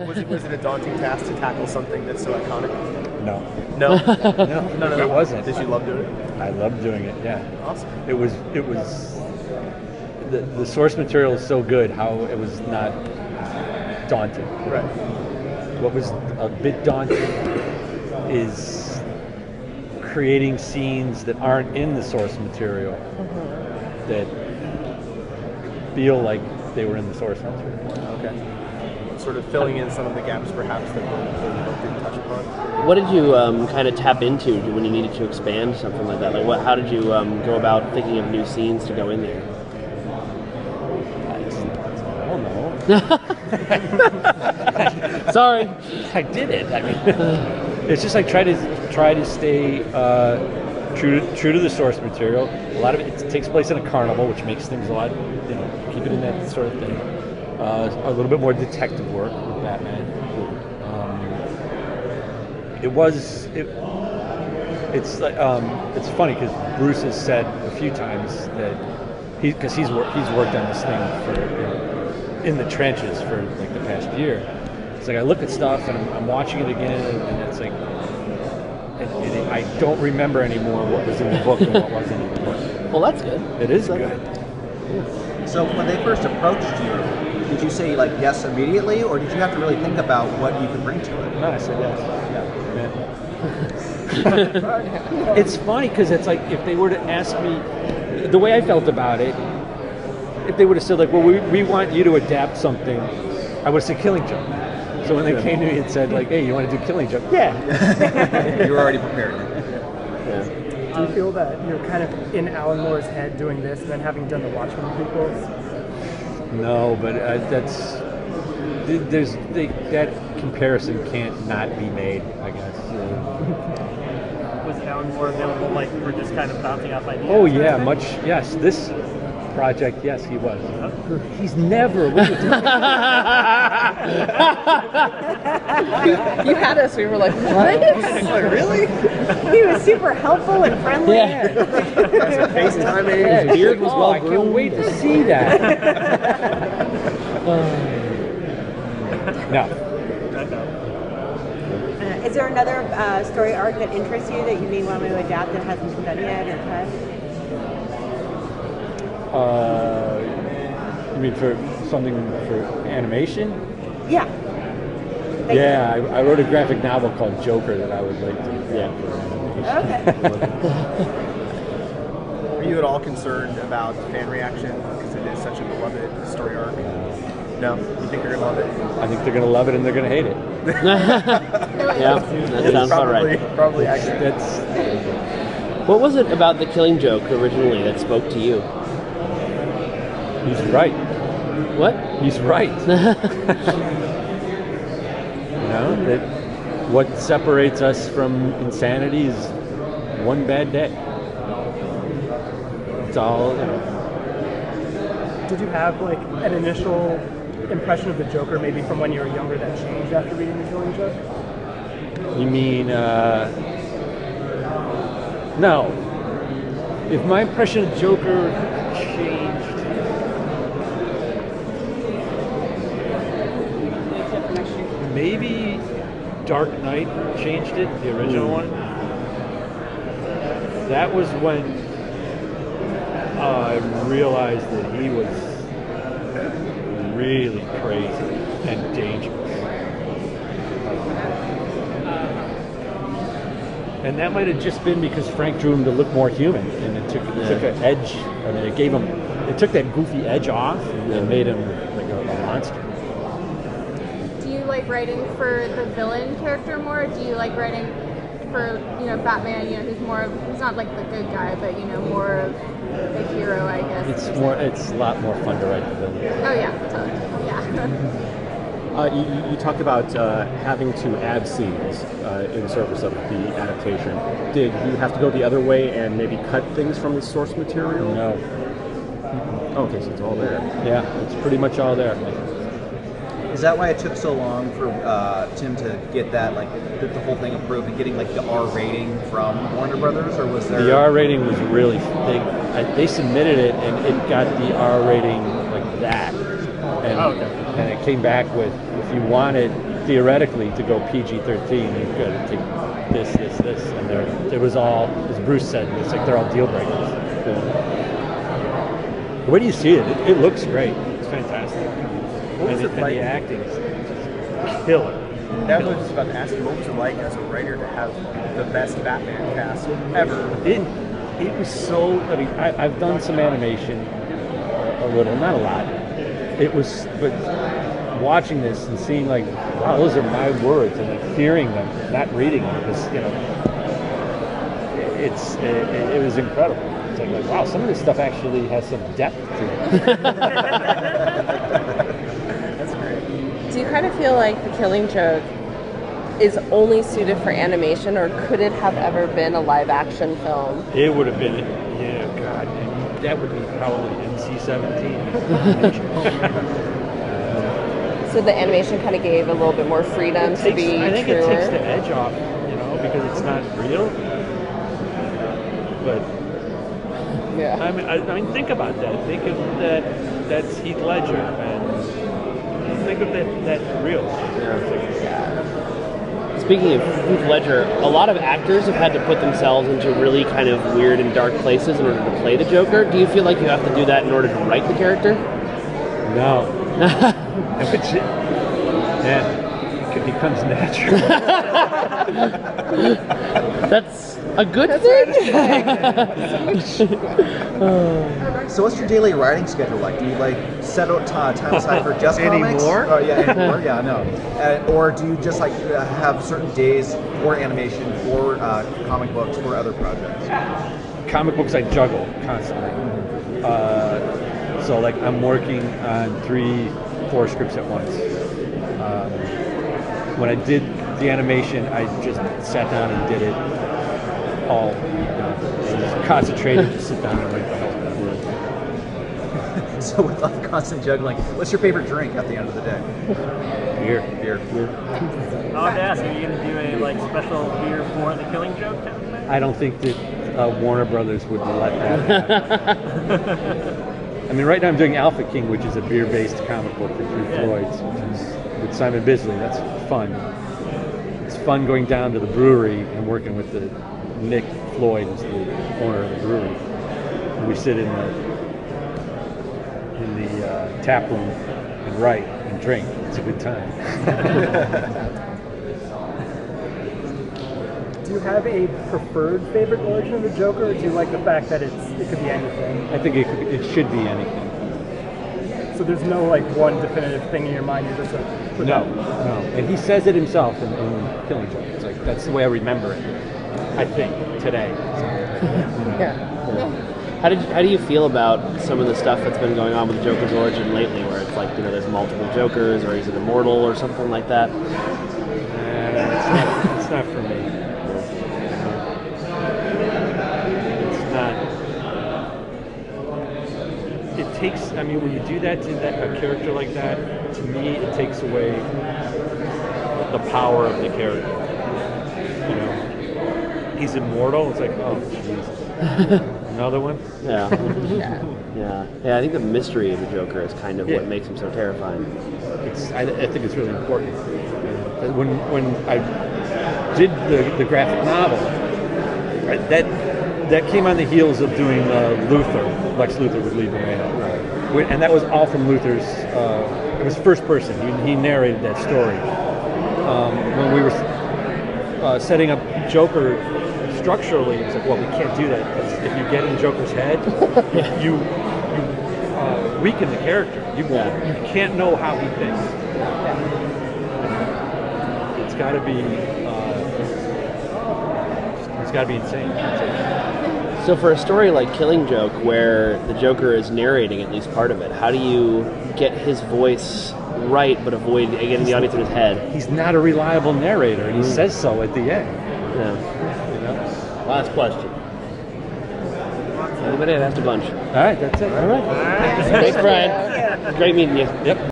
Was it a daunting task to tackle something that's so iconic? No. No? No, it wasn't. Did you love doing it? I loved doing it, yeah. Awesome. It was the source material is so good how it was not daunting. Right. What was a bit daunting is creating scenes that aren't in the source material that feel like they were in the source material. Okay. Sort of filling in some of the gaps perhaps that we didn't touch upon. What did you kind of tap into when you needed to expand something like that? Like, how did you go about thinking of new scenes to go in there? I don't know. Sorry, I did it. I mean, it's just like try to stay true to the source material. A lot of it takes place in a carnival, which makes things a lot, keep it in that sort of thing. A little bit more detective work with Batman. It's funny because Bruce has said a few times that because he's worked on this thing for in the trenches for like the past year. It's like I look at stuff and I'm watching it again and it's like I don't remember anymore what was in the book and what wasn't in the book. well, that's good. It is good. So when they first approached you, did you say like yes immediately, or did you have to really think about what you could bring to it? No, I said yes. Yeah. It's funny because it's like if they were to ask me the way I felt about it, if they would have said like, well, we want you to adapt something, I would have said Killing Joke. So when they came to me and said like, hey, you want to do Killing Joke? Yeah. You were already prepared. Yeah. Do you feel that you're kind of in Alan Moore's head doing this and then having done the Watchmen prequels? No, but that comparison can't not be made, I guess. Was Alan Moore available, like, for just kind of bouncing off ideas? Oh yeah, yes. This project, yes, he was. He's never. What are you doing? You had us. We were like, what? Really? He was super helpful and friendly. Yeah. FaceTiming. His beard was well I can't groomed. wait to see that. No. Is there another story arc that interests you that you may want to adapt that hasn't been done yet or cut? You mean for something for animation? Yeah. Yeah, I wrote a graphic novel called Joker that I would like to. Yeah. For animation. Okay. Are you at all concerned about fan reaction because it is such a beloved story arc? No? You think they're going to love it? I think they're going to love it and they're going to hate it. Yeah, that sounds about right. Probably accurate. What was it about the Killing Joke originally that spoke to you? He's right. What? He's right. That what separates us from insanity is one bad day. It's all. Did you have like an initial impression of the Joker maybe from when you were younger that changed after reading The Killing Joke? You mean, no. If my impression of Joker changed, maybe Dark Knight changed it, the original one. That was when I realized that he was really crazy and dangerous. And that might have just been because Frank drew him to look more human, and it took an edge. I mean, it took that goofy edge off and made him like a monster. Do you like writing for the villain character more? Or do you like writing for Batman? Who's not like the good guy, but more of the hero, I guess. It's a lot more fun to write the villain. Oh yeah, totally. Yeah. You talked about having to add scenes in service of the adaptation. Did you have to go the other way and maybe cut things from the source material? No. Okay, so it's all there. Yeah, it's pretty much all there. Is that why it took so long for Tim to get that, like, the whole thing approved and getting, like, the R rating from Warner Brothers, or was there... The R rating was really... They submitted it, and it got the R rating like that. And it came back with, if you wanted theoretically, to go PG-13, you've got to take this, and it was all, as Bruce said, it's like they're all deal breakers. Where do you see it? It looks great. It's fantastic. What was and it the like? acting is just killer. That was just about to ask you, what was it like as a writer to have the best Batman cast ever? It was so. I mean, I've done some animation, a little, not a lot. It was, but watching this and seeing like, wow, those are my words, and like hearing them, not reading them, because it was incredible. It's like, wow, some of this stuff actually has some depth to it. That's great. Do you kind of feel like The Killing Joke is only suited for animation, or could it have ever been a live-action film? It would have been, yeah, God, and that would be probably NC-17. So the animation kind of gave a little bit more freedom to be truer. I think it takes the edge off, because it's not real. But yeah, I mean, think about that. Think of that. That's Heath Ledger, and think of that real. Speaking of Heath Ledger, a lot of actors have had to put themselves into really kind of weird and dark places in order to play the Joker. Do you feel like you have to do that in order to write the character? No. It becomes natural. That's a good thing. So what's your daily writing schedule like? Do you set out time aside for just comics? Anymore? Oh yeah, anymore. Yeah, no. Or do you just have certain days for animation, for comic books, for other projects? Comic books I juggle constantly. So I'm working on 3-4 scripts at once. When I did the animation, I just sat down and did it all week long. Just concentrated, just sit down and write the hell out of it. So with all the constant juggling, what's your favorite drink at the end of the day? Beer. I wanted to ask, are you going to do a special beer for The Killing Joke? I don't think that Warner Brothers would let that happen. I mean, right now I'm doing Alpha King, which is a beer-based comic book for Three Floyds, which is with Simon Bisley. That's fun. It's fun going down to the brewery and working with Nick Floyd, who's the owner of the brewery. And we sit in the tap room and write and drink. It's a good time. Do you have a preferred favorite origin of the Joker, or do you like the fact that it could be anything? I think it should be anything. So there's no one definitive thing in your mind. You're just no. And he says it himself in Killing Joke. It's like that's the way I remember it. I think today. Yeah. How do you feel about some of the stuff that's been going on with Joker's origin lately, where it's there's multiple Jokers, or he's an immortal, or something like that? It's not for me. It's not. It takes. I mean, when you do that to a character like that, to me, it takes away the power of the character. He's immortal. It's like, oh, Jesus. Another one? Yeah. I think the mystery of the Joker is kind of what makes him so terrifying. I think it's really important. When I did the graphic novel, right, that came on the heels of doing Luthor, Lex Luthor with Lee Moreno. Right. And that was all from Luthor's, it was first person. He narrated that story. When we were setting up Joker structurally, it's like, well, we can't do that, because if you get in Joker's head, you weaken the character. You can't know how he thinks. It's got to be insane. So for a story like Killing Joke, where the Joker is narrating at least part of it, how do you get his voice right but avoid getting the audience in his head? He's not a reliable narrator, and he says so at the end. Yeah. Last question. Anybody? I've asked a bunch. All right, that's it. All right. Thanks, Brian. Great meeting you. Yep.